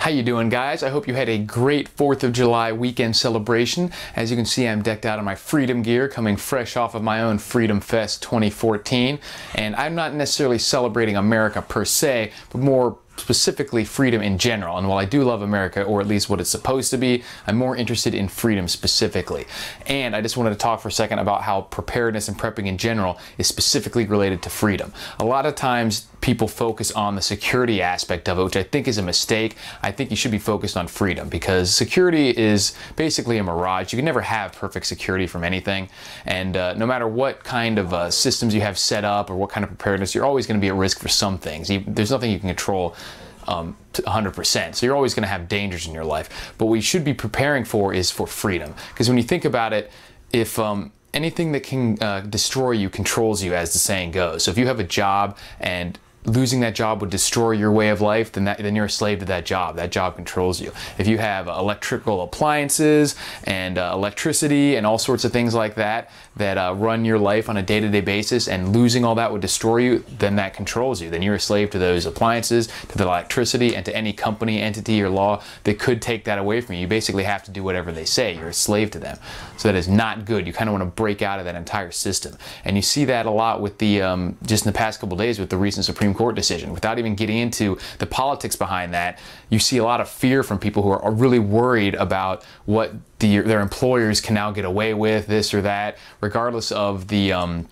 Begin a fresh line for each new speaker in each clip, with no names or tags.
How you doing, guys? I hope you had a great 4th of July weekend celebration. As you can see, I'm decked out in my Freedom gear, coming fresh off of my own Freedom Fest 2014. And I'm not necessarily celebrating America per se, but more specifically freedom in general. And while I do love America, or at least what it's supposed to be, I'm more interested in freedom specifically. And I just wanted to talk for a second about how preparedness and prepping in general is specifically related to freedom. A lot of times people focus on the security aspect of it, which I think is a mistake. I think you should be focused on freedom, because security is basically a mirage. You can never have perfect security from anything. And no matter what kind of systems you have set up or what kind of preparedness, you're always going to be at risk for some things. There's nothing you can control 100%. So you're always going to have dangers in your life. But what you should be preparing for is for freedom. Because when you think about it, if anything that can destroy you controls you, as the saying goes. So if you have a job and losing that job would destroy your way of life, then you're a slave to that job. That job controls you. If you have electrical appliances and electricity and all sorts of things like that run your life on a day-to-day basis, and losing all that would destroy you, then that controls you. Then you're a slave to those appliances, to the electricity, and to any company, entity, or law that could take that away from you. You basically have to do whatever they say. You're a slave to them. So that is not good. You kind of want to break out of that entire system. And you see that a lot with the, just in the past couple days with the recent Supreme Court decision. Without even getting into the politics behind that, you see a lot of fear from people who are really worried about what their employers can now get away with, this or that, regardless of the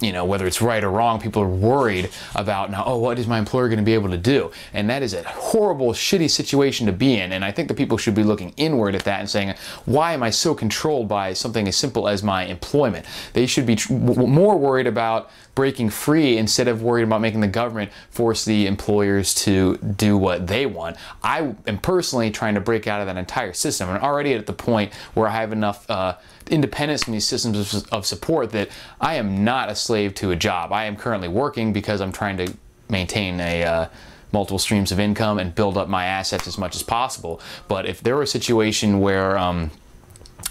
you know, whether it's right or wrong. People are worried about now, oh, what is my employer going to be able to do? And that is a horrible, shitty situation to be in. And I think that people should be looking inward at that and saying, why am I so controlled by something as simple as my employment? They should be more worried about breaking free instead of worried about making the government force the employers to do what they want. I am personally trying to break out of that entire system. I'm already at the point where I have enough independence from these systems of support that I am not a slave to a job. I am currently working because I'm trying to maintain multiple streams of income and build up my assets as much as possible. But if there were a situation where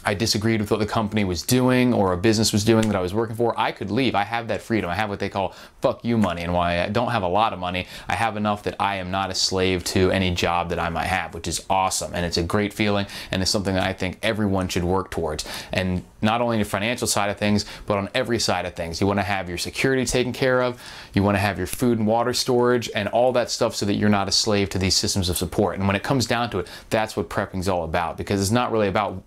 I disagreed with what the company was doing or a business was doing that I was working for, I could leave. I have that freedom. I have what they call fuck you money. And while I don't have a lot of money, I have enough that I am not a slave to any job that I might have, which is awesome. And it's a great feeling, and it's something that I think everyone should work towards. And not only the financial side of things, but on every side of things. You want to have your security taken care of, you want to have your food and water storage, and all that stuff so that you're not a slave to these systems of support. And when it comes down to it, that's what prepping is all about, because it's not really about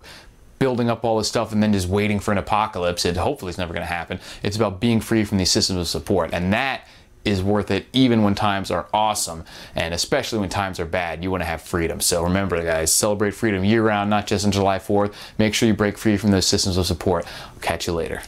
building up all this stuff and then just waiting for an apocalypse. Hopefully it's never going to happen. It's about being free from these systems of support, and that is worth it even when times are awesome, and especially when times are bad. You want to have freedom. So remember, guys, celebrate freedom year-round, not just on July 4th. Make sure you break free from those systems of support. I'll catch you later.